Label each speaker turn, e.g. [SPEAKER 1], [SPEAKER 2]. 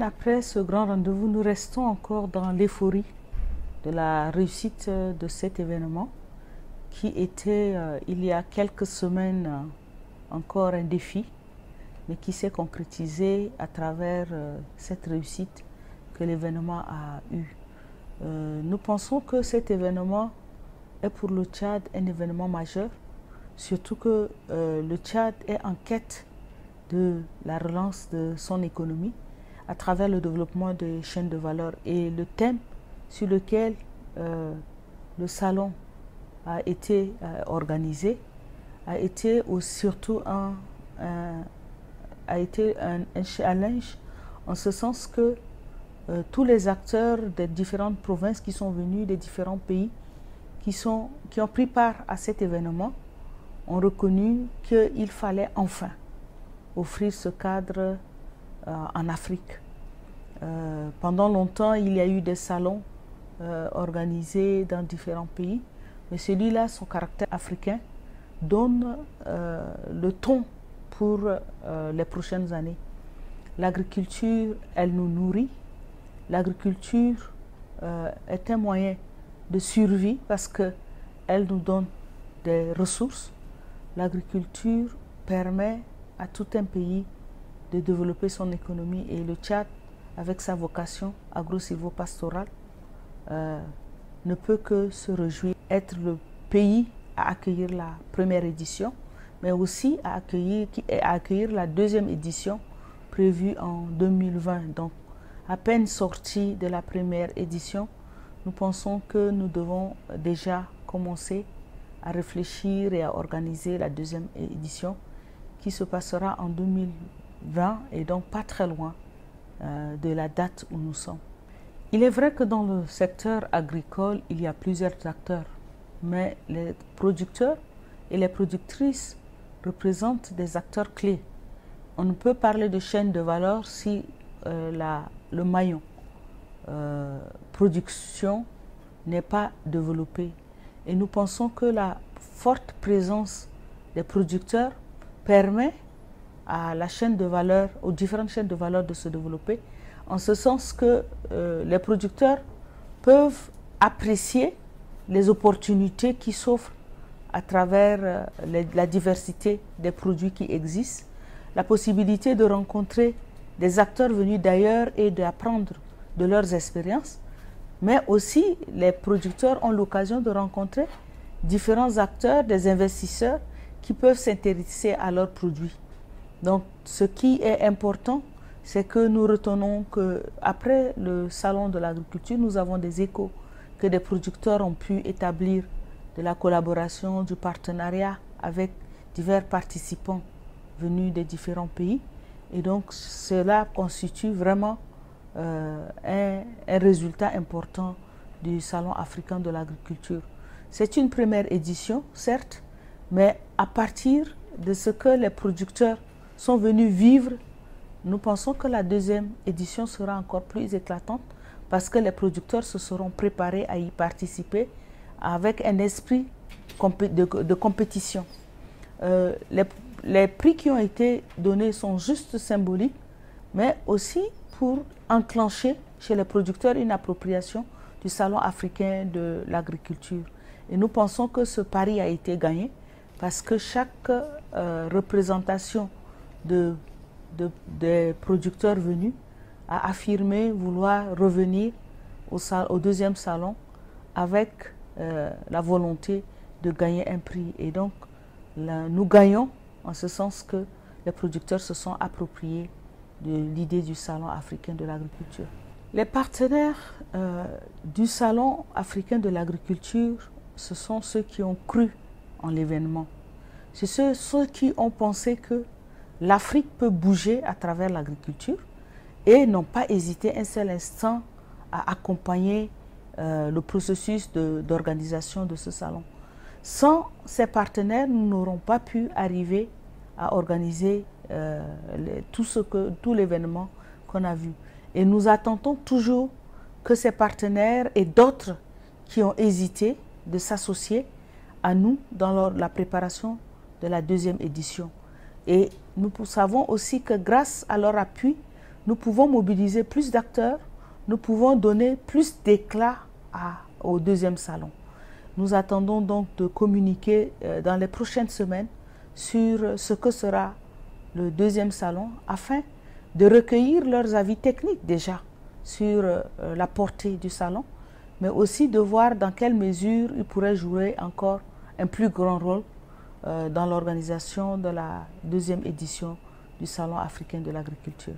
[SPEAKER 1] semaine après ce grand rendez-vous, nous restons encore dans l'euphorie de la réussite de cet événement qui était, il y a quelques semaines, encore un défi, mais qui s'est concrétisé à travers cette réussite que l'événement a eue. Nous pensons que cet événement est pour le Tchad un événement majeur, surtout que le Tchad est en quête de la relance de son économie à travers le développement des chaînes de valeur. Et le thème sur lequel le salon a été organisé a été surtout un challenge, en ce sens que tous les acteurs des différentes provinces qui sont venus, des différents pays qui ont pris part à cet événement ont reconnu qu'il fallait enfin offrir ce cadre en Afrique. Pendant longtemps, il y a eu des salons organisés dans différents pays, mais celui-là, son caractère africain, donne le ton pour les prochaines années. L'agriculture, elle nous nourrit. L'agriculture est un moyen de survie parce qu'elle nous donne des ressources. L'agriculture permet à tout un pays de développer son économie et le Tchad, avec sa vocation agro-silvopastorale, ne peut que se réjouir d'être le pays à accueillir la première édition, mais aussi à accueillir la deuxième édition prévue en 2020. Donc, à peine sorti de la première édition, nous pensons que nous devons déjà commencer à réfléchir et à organiser la deuxième édition qui se passera en 2020 et donc pas très loin de la date où nous sommes. Il est vrai que dans le secteur agricole, il y a plusieurs acteurs, mais les producteurs et les productrices représentent des acteurs clés. On ne peut parler de chaîne de valeur si le maillon production n'est pas développé. Et nous pensons que la forte présence des producteurs permet à la chaîne de valeur, aux différentes chaînes de valeur de se développer, en ce sens que les producteurs peuvent apprécier les opportunités qui s'offrent à travers la diversité des produits qui existent, la possibilité de rencontrer des acteurs venus d'ailleurs et d'apprendre de leurs expériences, mais aussi les producteurs ont l'occasion de rencontrer différents acteurs, des investisseurs qui peuvent s'intéresser à leurs produits. Donc, ce qui est important, c'est que nous retenons qu'après le salon de l'agriculture, nous avons des échos que des producteurs ont pu établir de la collaboration, du partenariat avec divers participants venus des différents pays. Et donc, cela constitue vraiment un résultat important du Salon africain de l'agriculture. C'est une première édition, certes, mais à partir de ce que les producteurs sont venus vivre, nous pensons que la deuxième édition sera encore plus éclatante parce que les producteurs se seront préparés à y participer avec un esprit de compétition. Les prix qui ont été donnés sont juste symboliques, mais aussi pour enclencher chez les producteurs une appropriation du Salon africain de l'agriculture. Et nous pensons que ce pari a été gagné parce que chaque représentation des producteurs venus a affirmé vouloir revenir au deuxième salon avec la volonté de gagner un prix. Et donc, nous gagnons en ce sens que les producteurs se sont appropriés de l'idée du Salon africain de l'agriculture. Les partenaires du Salon africain de l'agriculture, ce sont ceux qui ont cru en l'événement. C'est ceux qui ont pensé que l'Afrique peut bouger à travers l'agriculture et n'ont pas hésité un seul instant à accompagner le processus d'organisation de ce salon. Sans ces partenaires, nous n'aurons pas pu arriver à organiser tout l'événement qu'on a vu. Et nous attendons toujours que ces partenaires et d'autres qui ont hésité de s'associer à nous dans la préparation de la deuxième édition. Et nous savons aussi que grâce à leur appui, nous pouvons mobiliser plus d'acteurs, nous pouvons donner plus d'éclat au deuxième salon. Nous attendons donc de communiquer dans les prochaines semaines sur ce que sera le deuxième salon afin de recueillir leurs avis techniques déjà sur la portée du salon, mais aussi de voir dans quelle mesure ils pourraient jouer encore un plus grand rôle dans l'organisation de la deuxième édition du Salon africain de l'agriculture.